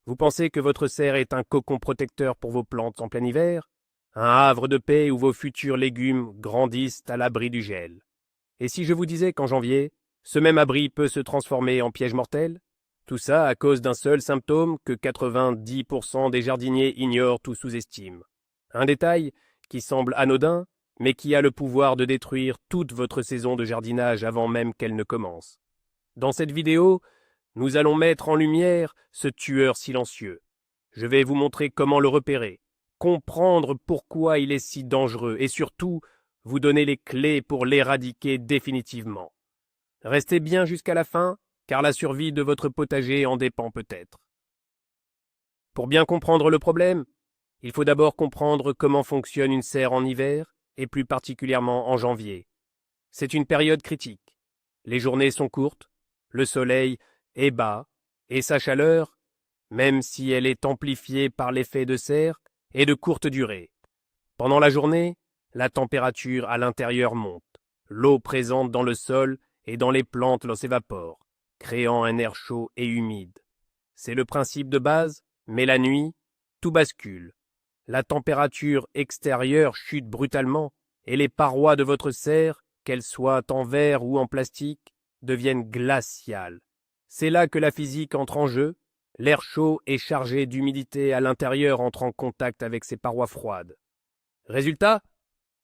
Vous pensez que votre serre est un cocon protecteur pour vos plantes en plein hiver? Un havre de paix où vos futurs légumes grandissent à l'abri du gel. Et si je vous disais qu'en janvier, ce même abri peut se transformer en piège mortel? Tout ça à cause d'un seul symptôme que 90% des jardiniers ignorent ou sous-estiment. Un détail qui semble anodin, mais qui a le pouvoir de détruire toute votre saison de jardinage avant même qu'elle ne commence. Dans cette vidéo, nous allons mettre en lumière ce tueur silencieux. Je vais vous montrer comment le repérer, comprendre pourquoi il est si dangereux et surtout vous donner les clés pour l'éradiquer définitivement. Restez bien jusqu'à la fin, car la survie de votre potager en dépend peut-être. Pour bien comprendre le problème, il faut d'abord comprendre comment fonctionne une serre en hiver, et plus particulièrement en janvier. C'est une période critique. Les journées sont courtes, le soleil est bas, et sa chaleur, même si elle est amplifiée par l'effet de serre, est de courte durée. Pendant la journée, la température à l'intérieur monte. L'eau présente dans le sol et dans les plantes s'évapore, créant un air chaud et humide. C'est le principe de base, mais la nuit, tout bascule. La température extérieure chute brutalement et les parois de votre serre, qu'elles soient en verre ou en plastique, deviennent glaciales. C'est là que la physique entre en jeu. L'air chaud et chargé d'humidité à l'intérieur entre en contact avec ces parois froides. Résultat,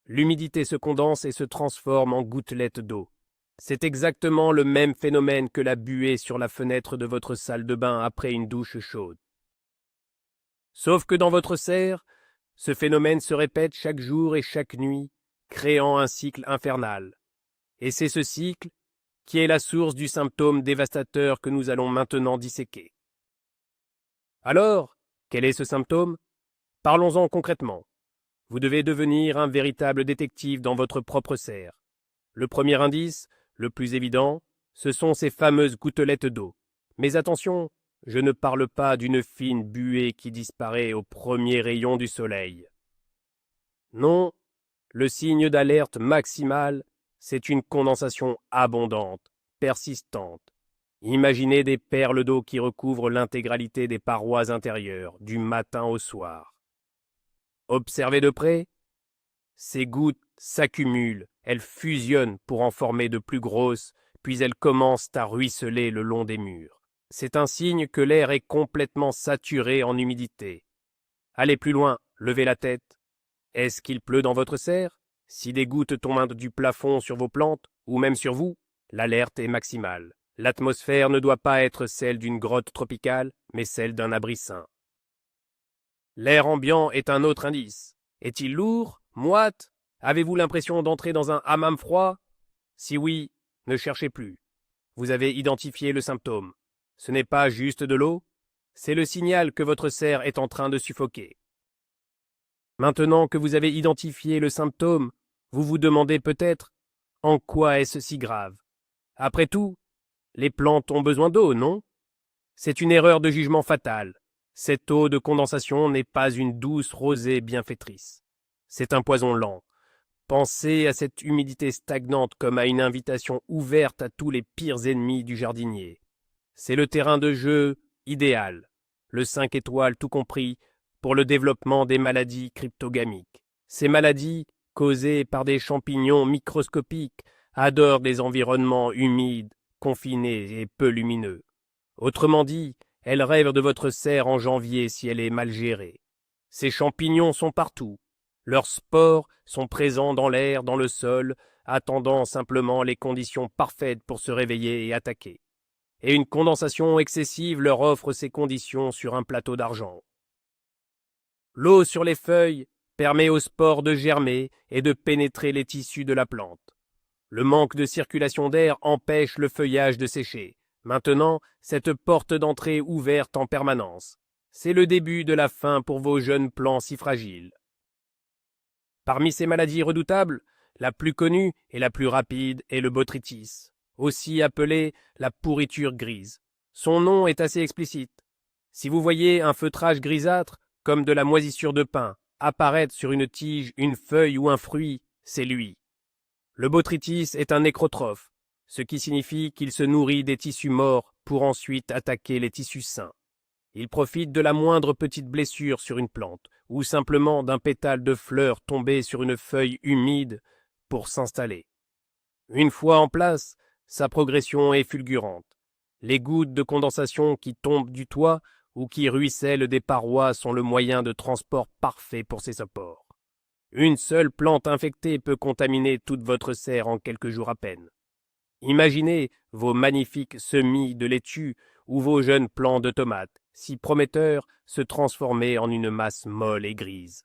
l'humidité se condense et se transforme en gouttelettes d'eau. C'est exactement le même phénomène que la buée sur la fenêtre de votre salle de bain après une douche chaude. Sauf que dans votre serre, ce phénomène se répète chaque jour et chaque nuit, créant un cycle infernal. Et c'est ce cycle qui est la source du symptôme dévastateur que nous allons maintenant disséquer. Alors, quel est ce symptôme? Parlons-en concrètement. Vous devez devenir un véritable détective dans votre propre serre. Le premier indice, le plus évident, ce sont ces fameuses gouttelettes d'eau. Mais attention, je ne parle pas d'une fine buée qui disparaît au premier rayon du soleil. Non, le signe d'alerte maximal, c'est une condensation abondante, persistante. Imaginez des perles d'eau qui recouvrent l'intégralité des parois intérieures, du matin au soir. Observez de près, ces gouttes s'accumulent, elles fusionnent pour en former de plus grosses, puis elles commencent à ruisseler le long des murs. C'est un signe que l'air est complètement saturé en humidité. Allez plus loin, levez la tête. Est-ce qu'il pleut dans votre serre? Si des gouttes tombent du plafond sur vos plantes, ou même sur vous, l'alerte est maximale. L'atmosphère ne doit pas être celle d'une grotte tropicale, mais celle d'un abri sain. L'air ambiant est un autre indice. Est-il lourd? Moite? Avez-vous l'impression d'entrer dans un hammam froid? Si oui, ne cherchez plus. Vous avez identifié le symptôme. Ce n'est pas juste de l'eau, c'est le signal que votre serre est en train de suffoquer. Maintenant que vous avez identifié le symptôme, vous vous demandez peut-être en quoi est-ce si grave? Après tout, les plantes ont besoin d'eau, non? C'est une erreur de jugement fatale. Cette eau de condensation n'est pas une douce rosée bienfaitrice. C'est un poison lent. Pensez à cette humidité stagnante comme à une invitation ouverte à tous les pires ennemis du jardinier. C'est le terrain de jeu idéal, le 5 étoiles tout compris, pour le développement des maladies cryptogamiques. Ces maladies, causées par des champignons microscopiques, adorent des environnements humides, confinés et peu lumineux. Autrement dit, elles rêvent de votre serre en janvier si elle est mal gérée. Ces champignons sont partout. Leurs spores sont présents dans l'air, dans le sol, attendant simplement les conditions parfaites pour se réveiller et attaquer. Et une condensation excessive leur offre ces conditions sur un plateau d'argent. L'eau sur les feuilles permet aux spores de germer et de pénétrer les tissus de la plante. Le manque de circulation d'air empêche le feuillage de sécher. Maintenant, cette porte d'entrée ouverte en permanence. C'est le début de la fin pour vos jeunes plants si fragiles. Parmi ces maladies redoutables, la plus connue et la plus rapide est le botrytis, aussi appelé la pourriture grise. Son nom est assez explicite. Si vous voyez un feutrage grisâtre, comme de la moisissure de pin, apparaître sur une tige, une feuille ou un fruit, c'est lui. Le botrytis est un nécrotrophe, ce qui signifie qu'il se nourrit des tissus morts pour ensuite attaquer les tissus sains. Ils profitent de la moindre petite blessure sur une plante, ou simplement d'un pétale de fleur tombé sur une feuille humide pour s'installer. Une fois en place, sa progression est fulgurante. Les gouttes de condensation qui tombent du toit ou qui ruissellent des parois sont le moyen de transport parfait pour ces apports. Une seule plante infectée peut contaminer toute votre serre en quelques jours à peine. Imaginez vos magnifiques semis de laitue ou vos jeunes plants de tomates, si prometteurs, se transformer en une masse molle et grise.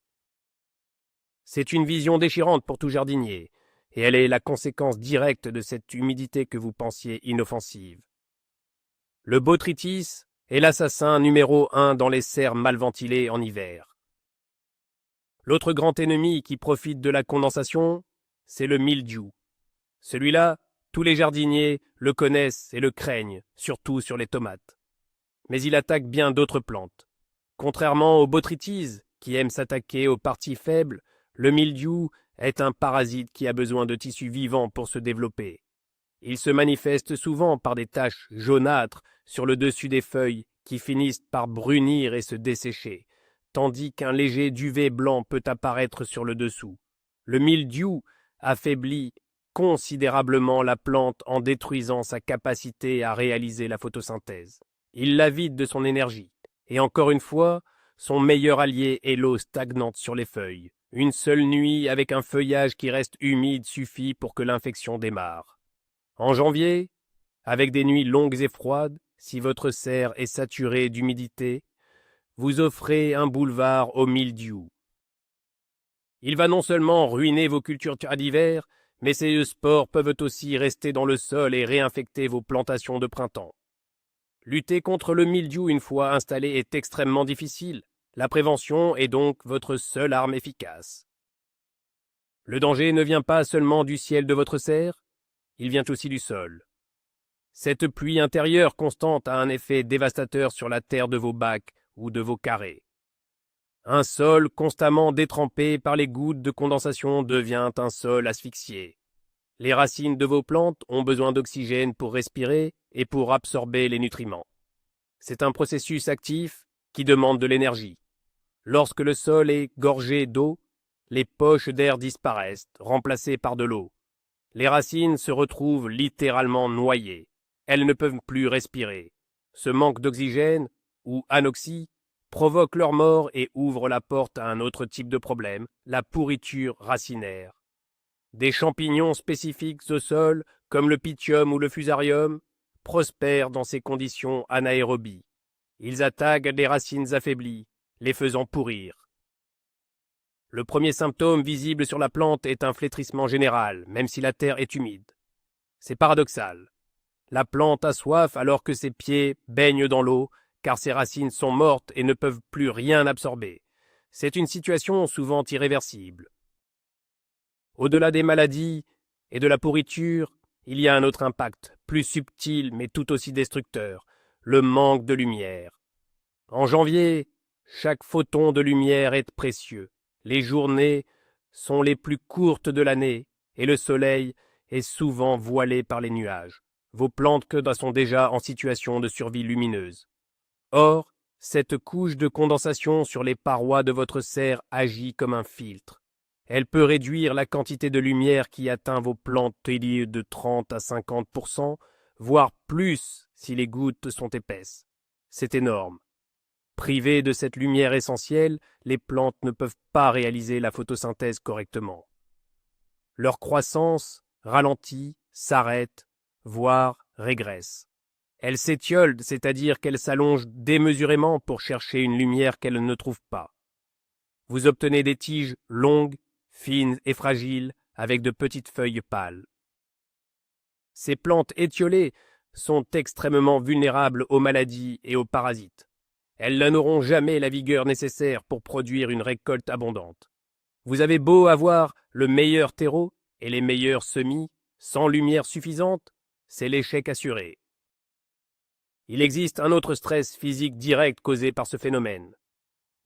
C'est une vision déchirante pour tout jardinier, et elle est la conséquence directe de cette humidité que vous pensiez inoffensive. Le botrytis est l'assassin numéro 1 dans les serres mal ventilées en hiver. L'autre grand ennemi qui profite de la condensation, c'est le mildiou. Celui-là, tous les jardiniers le connaissent et le craignent, surtout sur les tomates. Mais il attaque bien d'autres plantes. Contrairement au botrytis, qui aime s'attaquer aux parties faibles, le mildiou est un parasite qui a besoin de tissus vivants pour se développer. Il se manifeste souvent par des taches jaunâtres sur le dessus des feuilles qui finissent par brunir et se dessécher, tandis qu'un léger duvet blanc peut apparaître sur le dessous. Le mildiou affaiblit considérablement la plante en détruisant sa capacité à réaliser la photosynthèse. Il la vide de son énergie. Et encore une fois, son meilleur allié est l'eau stagnante sur les feuilles. Une seule nuit avec un feuillage qui reste humide suffit pour que l'infection démarre. En janvier, avec des nuits longues et froides, si votre serre est saturée d'humidité, vous offrez un boulevard au mildiou. Il va non seulement ruiner vos cultures d'hiver, mais ces spores peuvent aussi rester dans le sol et réinfecter vos plantations de printemps. Lutter contre le mildiou une fois installé est extrêmement difficile. La prévention est donc votre seule arme efficace. Le danger ne vient pas seulement du ciel de votre serre, il vient aussi du sol. Cette pluie intérieure constante a un effet dévastateur sur la terre de vos bacs ou de vos carrés. Un sol constamment détrempé par les gouttes de condensation devient un sol asphyxié. Les racines de vos plantes ont besoin d'oxygène pour respirer et pour absorber les nutriments. C'est un processus actif qui demande de l'énergie. Lorsque le sol est gorgé d'eau, les poches d'air disparaissent, remplacées par de l'eau. Les racines se retrouvent littéralement noyées. Elles ne peuvent plus respirer. Ce manque d'oxygène, ou anoxie, provoque leur mort et ouvre la porte à un autre type de problème, la pourriture racinaire. Des champignons spécifiques au sol, comme le pythium ou le fusarium, prospèrent dans ces conditions anaérobies. Ils attaquent les racines affaiblies, les faisant pourrir. Le premier symptôme visible sur la plante est un flétrissement général, même si la terre est humide. C'est paradoxal. La plante a soif alors que ses pieds baignent dans l'eau, car ses racines sont mortes et ne peuvent plus rien absorber. C'est une situation souvent irréversible. Au-delà des maladies et de la pourriture, il y a un autre impact, plus subtil mais tout aussi destructeur, le manque de lumière. En janvier, chaque photon de lumière est précieux. Les journées sont les plus courtes de l'année et le soleil est souvent voilé par les nuages. Vos plantes sont déjà en situation de survie lumineuse. Or, cette couche de condensation sur les parois de votre serre agit comme un filtre. Elle peut réduire la quantité de lumière qui atteint vos plantes de 30 à 50%, voire plus si les gouttes sont épaisses. C'est énorme. Privées de cette lumière essentielle, les plantes ne peuvent pas réaliser la photosynthèse correctement. Leur croissance ralentit, s'arrête, voire régresse. Elles s'étiolent, c'est-à-dire qu'elles s'allongent démesurément pour chercher une lumière qu'elles ne trouvent pas. Vous obtenez des tiges longues, fines et fragiles, avec de petites feuilles pâles. Ces plantes étiolées sont extrêmement vulnérables aux maladies et aux parasites. Elles n'auront jamais la vigueur nécessaire pour produire une récolte abondante. Vous avez beau avoir le meilleur terreau et les meilleurs semis, sans lumière suffisante, c'est l'échec assuré. Il existe un autre stress physique direct causé par ce phénomène.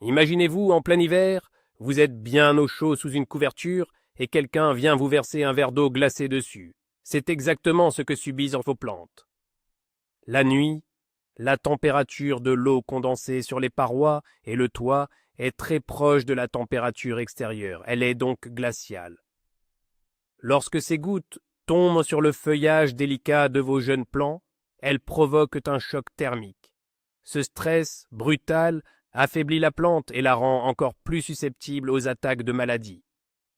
Imaginez-vous en plein hiver, vous êtes bien au chaud sous une couverture et quelqu'un vient vous verser un verre d'eau glacée dessus. C'est exactement ce que subissent vos plantes. La nuit, La température de l'eau condensée sur les parois et le toit est très proche de la température extérieure, elle est donc glaciale. Lorsque ces gouttes tombent sur le feuillage délicat de vos jeunes plants, elles provoquent un choc thermique. Ce stress brutal affaiblit la plante et la rend encore plus susceptible aux attaques de maladies.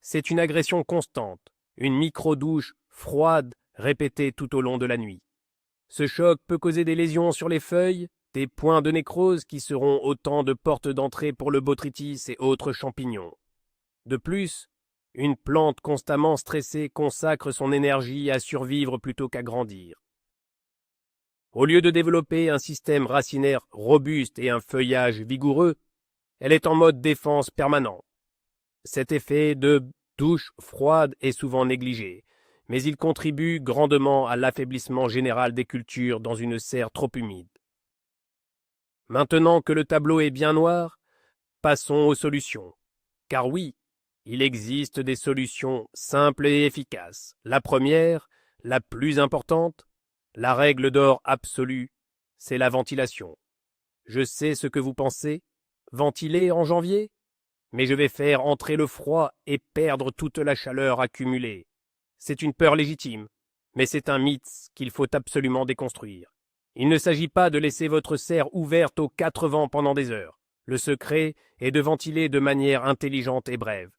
C'est une agression constante, une micro-douche froide répétée tout au long de la nuit. Ce choc peut causer des lésions sur les feuilles, des points de nécrose qui seront autant de portes d'entrée pour le botrytis et autres champignons. De plus, une plante constamment stressée consacre son énergie à survivre plutôt qu'à grandir. Au lieu de développer un système racinaire robuste et un feuillage vigoureux, elle est en mode défense permanent. Cet effet de douche froide est souvent négligé, mais il contribue grandement à l'affaiblissement général des cultures dans une serre trop humide. Maintenant que le tableau est bien noir, passons aux solutions. Car oui, il existe des solutions simples et efficaces. La première, la plus importante, la règle d'or absolue, c'est la ventilation. Je sais ce que vous pensez. Ventiler en janvier? Mais je vais faire entrer le froid et perdre toute la chaleur accumulée. C'est une peur légitime, mais c'est un mythe qu'il faut absolument déconstruire. Il ne s'agit pas de laisser votre serre ouverte aux quatre vents pendant des heures. Le secret est de ventiler de manière intelligente et brève.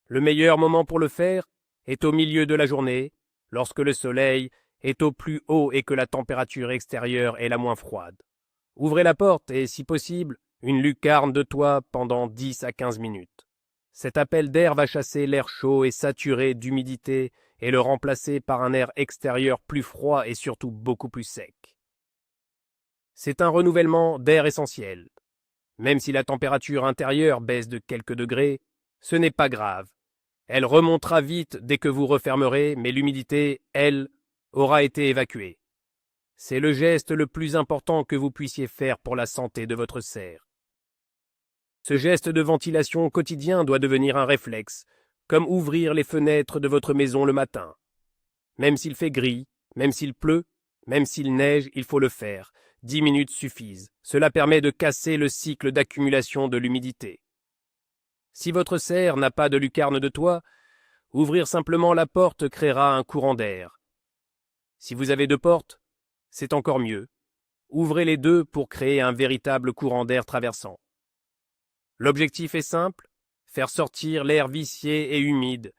Le meilleur moment pour le faire est au milieu de la journée, lorsque le soleil est au plus haut et que la température extérieure est la moins froide. Ouvrez la porte et, si possible, une lucarne de toit pendant 10 à 15 minutes. Cet appel d'air va chasser l'air chaud et saturé d'humidité et le remplacer par un air extérieur plus froid et surtout beaucoup plus sec. C'est un renouvellement d'air essentiel. Même si la température intérieure baisse de quelques degrés, ce n'est pas grave. Elle remontera vite dès que vous refermerez, mais l'humidité, elle, aura été évacuée. C'est le geste le plus important que vous puissiez faire pour la santé de votre serre. Ce geste de ventilation quotidien doit devenir un réflexe, comme ouvrir les fenêtres de votre maison le matin. Même s'il fait gris, même s'il pleut, même s'il neige, il faut le faire. 10 minutes suffisent. Cela permet de casser le cycle d'accumulation de l'humidité. Si votre serre n'a pas de lucarne de toit, ouvrir simplement la porte créera un courant d'air. Si vous avez deux portes, c'est encore mieux. Ouvrez les deux pour créer un véritable courant d'air traversant. L'objectif est simple, faire sortir l'air vicié et humide.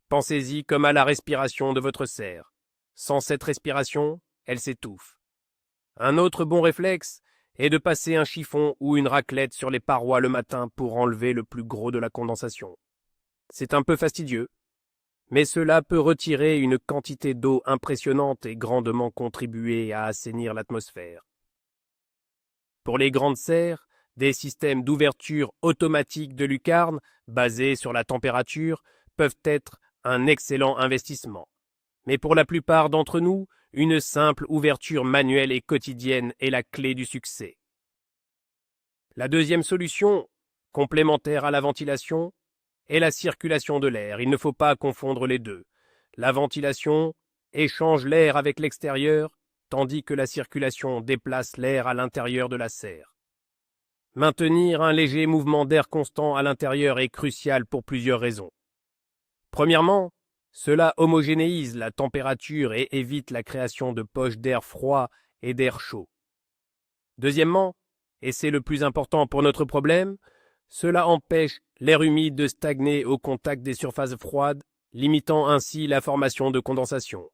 Pensez-y comme à la respiration de votre serre. Sans cette respiration, elle s'étouffe. Un autre bon réflexe est de passer un chiffon ou une raclette sur les parois le matin pour enlever le plus gros de la condensation. C'est un peu fastidieux, mais cela peut retirer une quantité d'eau impressionnante et grandement contribuer à assainir l'atmosphère. Pour les grandes serres, des systèmes d'ouverture automatique de lucarnes, basés sur la température, peuvent être un excellent investissement. Mais pour la plupart d'entre nous, une simple ouverture manuelle et quotidienne est la clé du succès. La deuxième solution, complémentaire à la ventilation, est la circulation de l'air. Il ne faut pas confondre les deux. La ventilation échange l'air avec l'extérieur, tandis que la circulation déplace l'air à l'intérieur de la serre. Maintenir un léger mouvement d'air constant à l'intérieur est crucial pour plusieurs raisons. Premièrement, cela homogénéise la température et évite la création de poches d'air froid et d'air chaud. Deuxièmement, et c'est le plus important pour notre problème, cela empêche l'air humide de stagner au contact des surfaces froides, limitant ainsi la formation de condensation.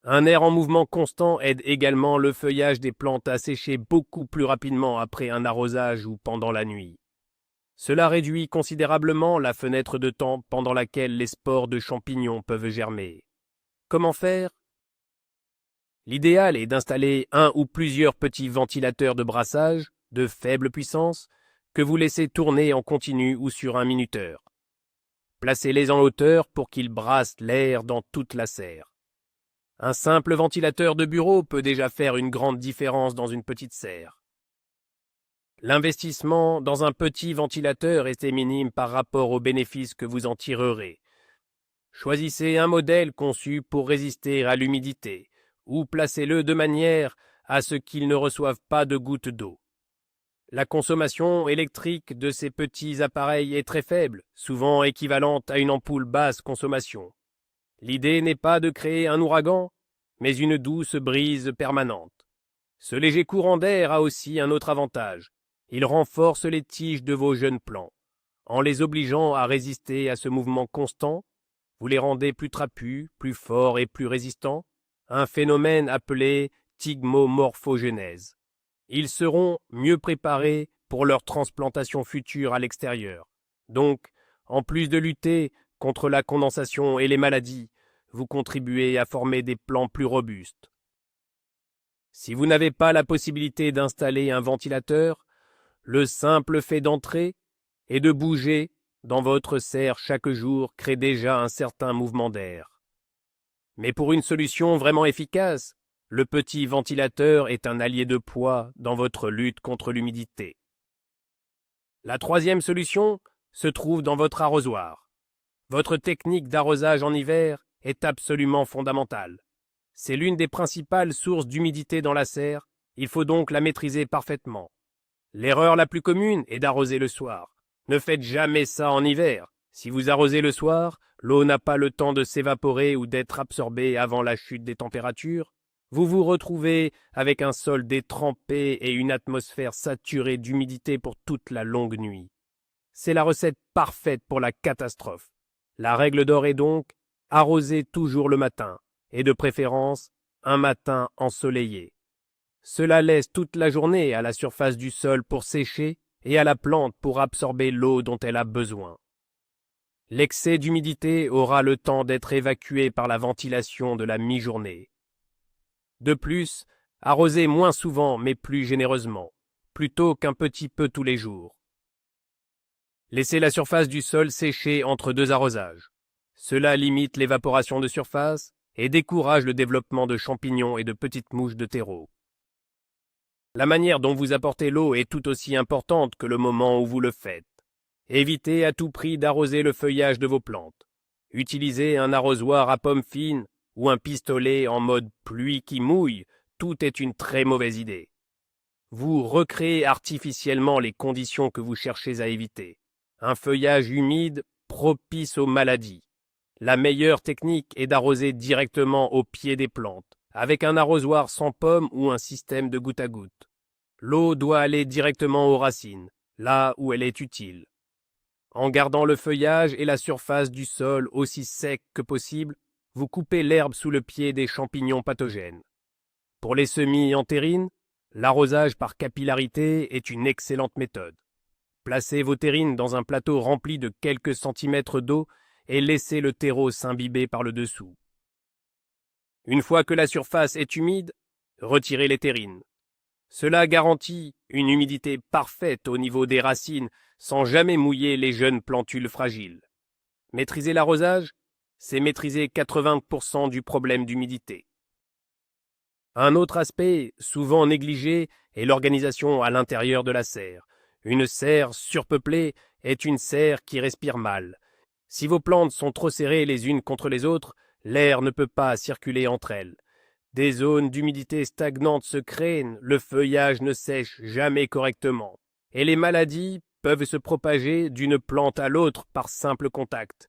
Un air en mouvement constant aide également le feuillage des plantes à sécher beaucoup plus rapidement après un arrosage ou pendant la nuit. Cela réduit considérablement la fenêtre de temps pendant laquelle les spores de champignons peuvent germer. Comment faire? L'idéal est d'installer un ou plusieurs petits ventilateurs de brassage de faible puissance que vous laissez tourner en continu ou sur un minuteur. Placez-les en hauteur pour qu'ils brassent l'air dans toute la serre. Un simple ventilateur de bureau peut déjà faire une grande différence dans une petite serre. L'investissement dans un petit ventilateur est minime par rapport aux bénéfices que vous en tirerez. Choisissez un modèle conçu pour résister à l'humidité, ou placez-le de manière à ce qu'ils ne reçoivent pas de gouttes d'eau. La consommation électrique de ces petits appareils est très faible, souvent équivalente à une ampoule basse consommation. L'idée n'est pas de créer un ouragan, mais une douce brise permanente. Ce léger courant d'air a aussi un autre avantage. Il renforce les tiges de vos jeunes plants. En les obligeant à résister à ce mouvement constant, vous les rendez plus trapus, plus forts et plus résistants, un phénomène appelé thigmomorphogenèse. Ils seront mieux préparés pour leur transplantation future à l'extérieur. Donc, en plus de lutter contre la condensation et les maladies, vous contribuez à former des plants plus robustes. Si vous n'avez pas la possibilité d'installer un ventilateur, le simple fait d'entrer et de bouger dans votre serre chaque jour crée déjà un certain mouvement d'air. Mais pour une solution vraiment efficace, le petit ventilateur est un allié de poids dans votre lutte contre l'humidité. La troisième solution se trouve dans votre arrosoir. Votre technique d'arrosage en hiver est absolument fondamentale. C'est l'une des principales sources d'humidité dans la serre, il faut donc la maîtriser parfaitement. L'erreur la plus commune est d'arroser le soir. Ne faites jamais ça en hiver. Si vous arrosez le soir, l'eau n'a pas le temps de s'évaporer ou d'être absorbée avant la chute des températures. Vous vous retrouvez avec un sol détrempé et une atmosphère saturée d'humidité pour toute la longue nuit. C'est la recette parfaite pour la catastrophe. La règle d'or est donc arroser toujours le matin, et de préférence un matin ensoleillé. Cela laisse toute la journée à la surface du sol pour sécher et à la plante pour absorber l'eau dont elle a besoin. L'excès d'humidité aura le temps d'être évacué par la ventilation de la mi-journée. De plus, arrosez moins souvent mais plus généreusement, plutôt qu'un petit peu tous les jours. Laissez la surface du sol sécher entre deux arrosages. Cela limite l'évaporation de surface et décourage le développement de champignons et de petites mouches de terreau. La manière dont vous apportez l'eau est tout aussi importante que le moment où vous le faites. Évitez à tout prix d'arroser le feuillage de vos plantes. Utilisez un arrosoir à pomme fine ou un pistolet en mode pluie qui mouille, tout est une très mauvaise idée. Vous recréez artificiellement les conditions que vous cherchez à éviter. Un feuillage humide propice aux maladies. La meilleure technique est d'arroser directement au pied des plantes, avec un arrosoir sans pomme ou un système de goutte à goutte. L'eau doit aller directement aux racines, là où elle est utile. En gardant le feuillage et la surface du sol aussi sec que possible, vous coupez l'herbe sous le pied des champignons pathogènes. Pour les semis en terrine, l'arrosage par capillarité est une excellente méthode. Placez vos terrines dans un plateau rempli de quelques centimètres d'eau et laissez le terreau s'imbiber par le dessous. Une fois que la surface est humide, retirez les terrines. Cela garantit une humidité parfaite au niveau des racines sans jamais mouiller les jeunes plantules fragiles. Maîtriser l'arrosage, c'est maîtriser 80% du problème d'humidité. Un autre aspect, souvent négligé, est l'organisation à l'intérieur de la serre. Une serre surpeuplée est une serre qui respire mal. Si vos plantes sont trop serrées les unes contre les autres, l'air ne peut pas circuler entre elles. Des zones d'humidité stagnante se créent, le feuillage ne sèche jamais correctement, et les maladies peuvent se propager d'une plante à l'autre par simple contact.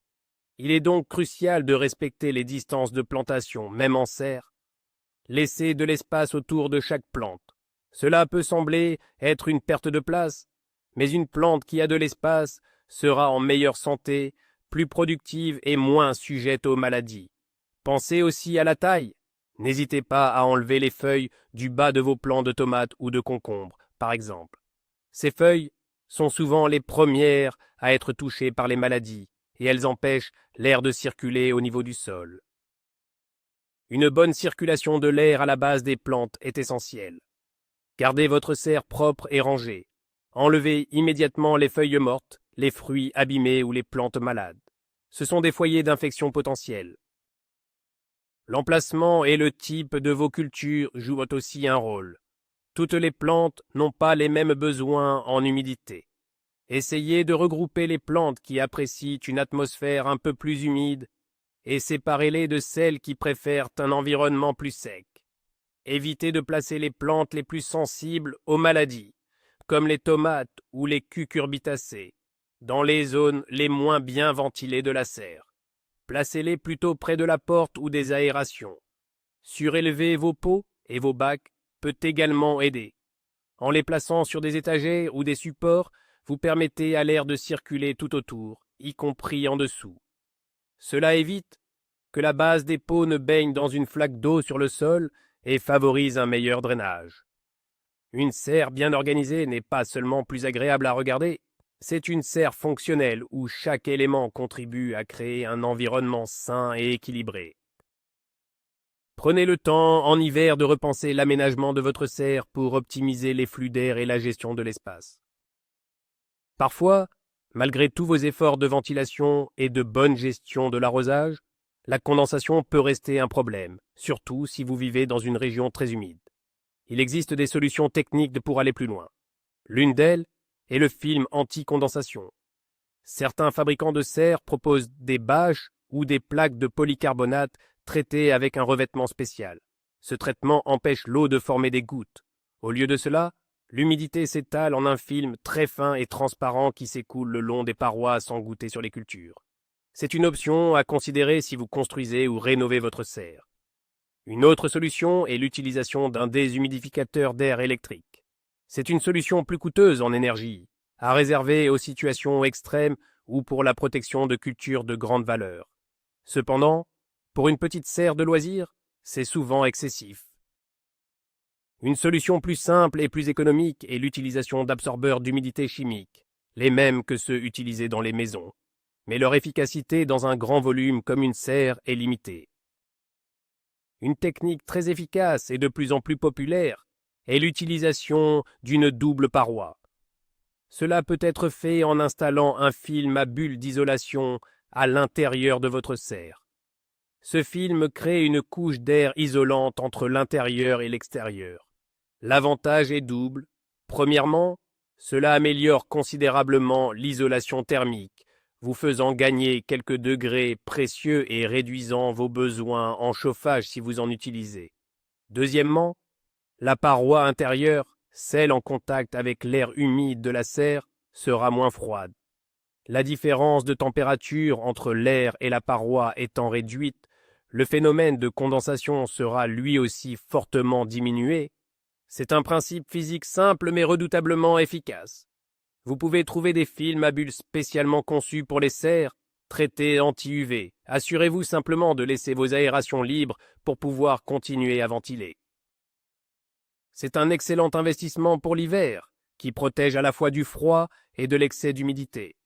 Il est donc crucial de respecter les distances de plantation, même en serre. Laissez de l'espace autour de chaque plante. Cela peut sembler être une perte de place, mais une plante qui a de l'espace sera en meilleure santé, plus productive et moins sujette aux maladies. Pensez aussi à la taille. N'hésitez pas à enlever les feuilles du bas de vos plants de tomates ou de concombres, par exemple. Ces feuilles sont souvent les premières à être touchées par les maladies, et elles empêchent l'air de circuler au niveau du sol. Une bonne circulation de l'air à la base des plantes est essentielle. Gardez votre serre propre et rangée. Enlevez immédiatement les feuilles mortes, les fruits abîmés ou les plantes malades. Ce sont des foyers d'infection potentiels. L'emplacement et le type de vos cultures jouent aussi un rôle. Toutes les plantes n'ont pas les mêmes besoins en humidité. Essayez de regrouper les plantes qui apprécient une atmosphère un peu plus humide et séparez-les de celles qui préfèrent un environnement plus sec. évitez de placer les plantes les plus sensibles aux maladies, comme les tomates ou les cucurbitacées, dans les zones les moins bien ventilées de la serre. Placez-les plutôt près de la porte ou des aérations. Surélever vos pots et vos bacs peut également aider. En les plaçant sur des étagères ou des supports, vous permettez à l'air de circuler tout autour, y compris en dessous. Cela évite que la base des pots ne baigne dans une flaque d'eau sur le sol et favorise un meilleur drainage. Une serre bien organisée n'est pas seulement plus agréable à regarder, c'est une serre fonctionnelle où chaque élément contribue à créer un environnement sain et équilibré. Prenez le temps en hiver de repenser l'aménagement de votre serre pour optimiser les flux d'air et la gestion de l'espace. Parfois, malgré tous vos efforts de ventilation et de bonne gestion de l'arrosage, la condensation peut rester un problème, surtout si vous vivez dans une région très humide. Il existe des solutions techniques pour aller plus loin. L'une d'elles est le film anti-condensation. Certains fabricants de serres proposent des bâches ou des plaques de polycarbonate traitées avec un revêtement spécial. Ce traitement empêche l'eau de former des gouttes. Au lieu de cela, l'humidité s'étale en un film très fin et transparent qui s'écoule le long des parois sans goûter sur les cultures. C'est une option à considérer si vous construisez ou rénovez votre serre. Une autre solution est l'utilisation d'un déshumidificateur d'air électrique. C'est une solution plus coûteuse en énergie, à réserver aux situations extrêmes ou pour la protection de cultures de grande valeur. Cependant, pour une petite serre de loisirs, c'est souvent excessif. Une solution plus simple et plus économique est l'utilisation d'absorbeurs d'humidité chimiques, les mêmes que ceux utilisés dans les maisons, mais leur efficacité dans un grand volume comme une serre est limitée. Une technique très efficace et de plus en plus populaire est l'utilisation d'une double paroi. Cela peut être fait en installant un film à bulles d'isolation à l'intérieur de votre serre. Ce film crée une couche d'air isolante entre l'intérieur et l'extérieur. L'avantage est double. Premièrement, cela améliore considérablement l'isolation thermique, vous faisant gagner quelques degrés précieux et réduisant vos besoins en chauffage si vous en utilisez. Deuxièmement, la paroi intérieure, celle en contact avec l'air humide de la serre, sera moins froide. La différence de température entre l'air et la paroi étant réduite, le phénomène de condensation sera lui aussi fortement diminué. C'est un principe physique simple mais redoutablement efficace. Vous pouvez trouver des films à bulles spécialement conçus pour les serres, traités anti-UV. Assurez-vous simplement de laisser vos aérations libres pour pouvoir continuer à ventiler. C'est un excellent investissement pour l'hiver, qui protège à la fois du froid et de l'excès d'humidité.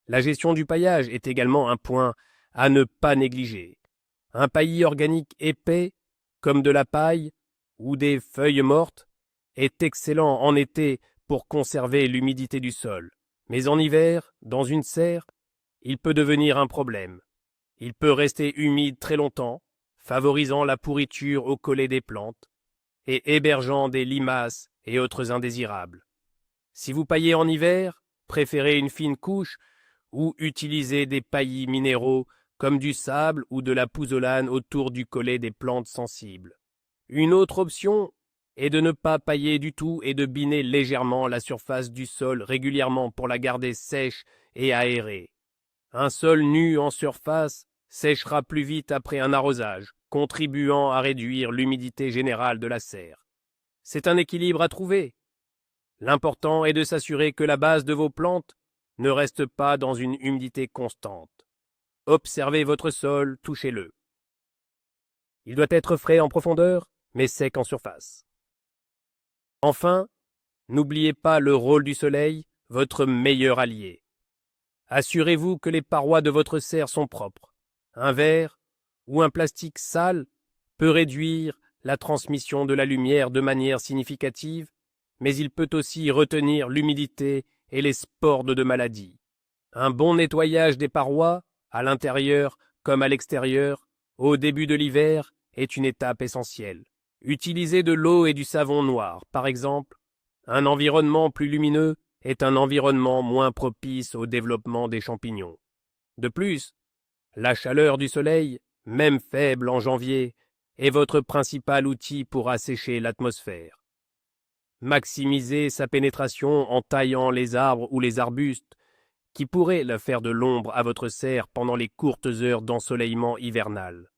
La gestion du paillage est également un point à ne pas négliger. Un paillis organique épais, comme de la paille ou des feuilles mortes, est excellent en été pour conserver l'humidité du sol. Mais en hiver, dans une serre, il peut devenir un problème. Il peut rester humide très longtemps, favorisant la pourriture au collet des plantes et hébergeant des limaces et autres indésirables. Si vous paillez en hiver, préférez une fine couche ou utilisez des paillis minéraux comme du sable ou de la pouzzolane autour du collet des plantes sensibles. Une autre option est de ne pas pailler du tout et de biner légèrement la surface du sol régulièrement pour la garder sèche et aérée. Un sol nu en surface séchera plus vite après un arrosage, contribuant à réduire l'humidité générale de la serre. C'est un équilibre à trouver. L'important est de s'assurer que la base de vos plantes ne reste pas dans une humidité constante. Observez votre sol, touchez-le. Il doit être frais en profondeur, mais sec en surface. Enfin, n'oubliez pas le rôle du soleil, votre meilleur allié. Assurez-vous que les parois de votre serre sont propres. Un verre ou un plastique sale peut réduire la transmission de la lumière de manière significative, mais il peut aussi retenir l'humidité et les spores de maladies. Un bon nettoyage des parois, à l'intérieur comme à l'extérieur, au début de l'hiver, est une étape essentielle. Utilisez de l'eau et du savon noir, par exemple. Un environnement plus lumineux est un environnement moins propice au développement des champignons. De plus, la chaleur du soleil, même faible en janvier, est votre principal outil pour assécher l'atmosphère. Maximisez sa pénétration en taillant les arbres ou les arbustes qui pourraient la faire de l'ombre à votre serre pendant les courtes heures d'ensoleillement hivernal.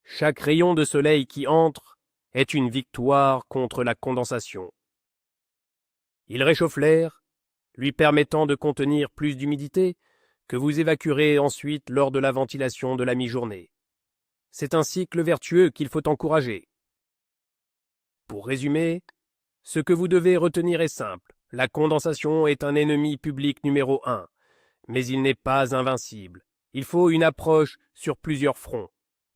Chaque rayon de soleil qui entre est une victoire contre la condensation. Il réchauffe l'air, lui permettant de contenir plus d'humidité que vous évacuerez ensuite lors de la ventilation de la mi-journée. C'est un cycle vertueux qu'il faut encourager. Pour résumer, ce que vous devez retenir est simple. La condensation est un ennemi public numéro 1, mais il n'est pas invincible. Il faut une approche sur plusieurs fronts.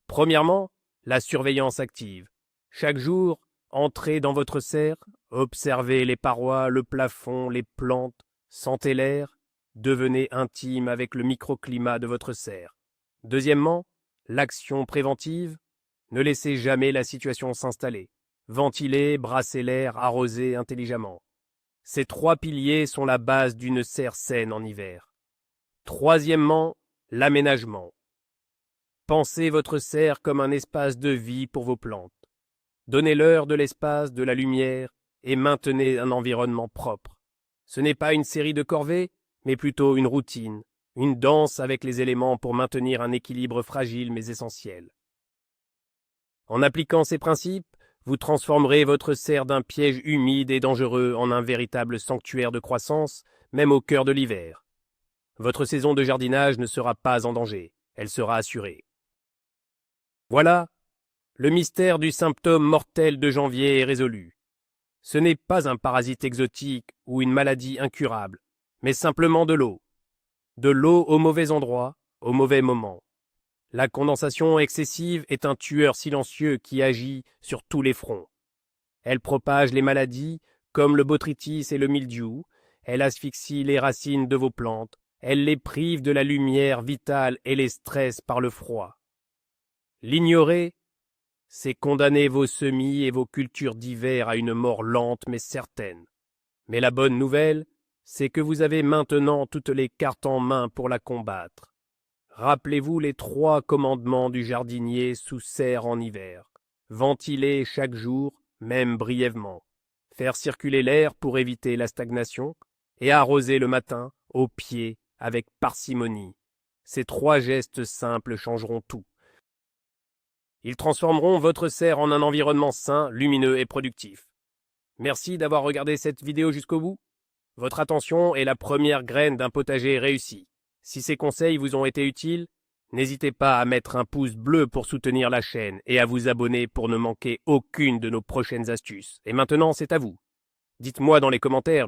Premièrement, la surveillance active. Chaque jour, entrez dans votre serre, observez les parois, le plafond, les plantes, sentez l'air, devenez intime avec le microclimat de votre serre. Deuxièmement, l'action préventive. Ne laissez jamais la situation s'installer. Ventilez, brassez l'air, arrosez intelligemment. Ces 3 piliers sont la base d'une serre saine en hiver. Troisièmement, l'aménagement. Pensez votre serre comme un espace de vie pour vos plantes. Donnez-leur de l'espace, de la lumière et maintenez un environnement propre. Ce n'est pas une série de corvées, mais plutôt une routine, une danse avec les éléments pour maintenir un équilibre fragile mais essentiel. En appliquant ces principes, vous transformerez votre serre d'un piège humide et dangereux en un véritable sanctuaire de croissance, même au cœur de l'hiver. Votre saison de jardinage ne sera pas en danger, elle sera assurée. Voilà, le mystère du symptôme mortel de janvier est résolu. Ce n'est pas un parasite exotique ou une maladie incurable, mais simplement de l'eau. De l'eau au mauvais endroit, au mauvais moment. La condensation excessive est un tueur silencieux qui agit sur tous les fronts. Elle propage les maladies comme le botrytis et le mildiou, elle asphyxie les racines de vos plantes, elle les prive de la lumière vitale et les stresse par le froid. L'ignorer, c'est condamner vos semis et vos cultures d'hiver à une mort lente mais certaine. Mais la bonne nouvelle, c'est que vous avez maintenant toutes les cartes en main pour la combattre. Rappelez-vous les 3 commandements du jardinier sous serre en hiver. Ventiler chaque jour, même brièvement. Faire circuler l'air pour éviter la stagnation. Et arroser le matin, au pied, avec parcimonie. Ces 3 gestes simples changeront tout. Ils transformeront votre serre en un environnement sain, lumineux et productif. Merci d'avoir regardé cette vidéo jusqu'au bout. Votre attention est la première graine d'un potager réussi. Si ces conseils vous ont été utiles, n'hésitez pas à mettre un pouce bleu pour soutenir la chaîne et à vous abonner pour ne manquer aucune de nos prochaines astuces. Et maintenant, c'est à vous. Dites-moi dans les commentaires,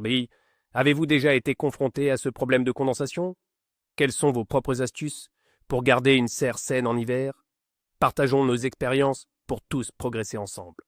avez-vous déjà été confronté à ce problème de condensation? Quelles sont vos propres astuces pour garder une serre saine en hiver? Partageons nos expériences pour tous progresser ensemble.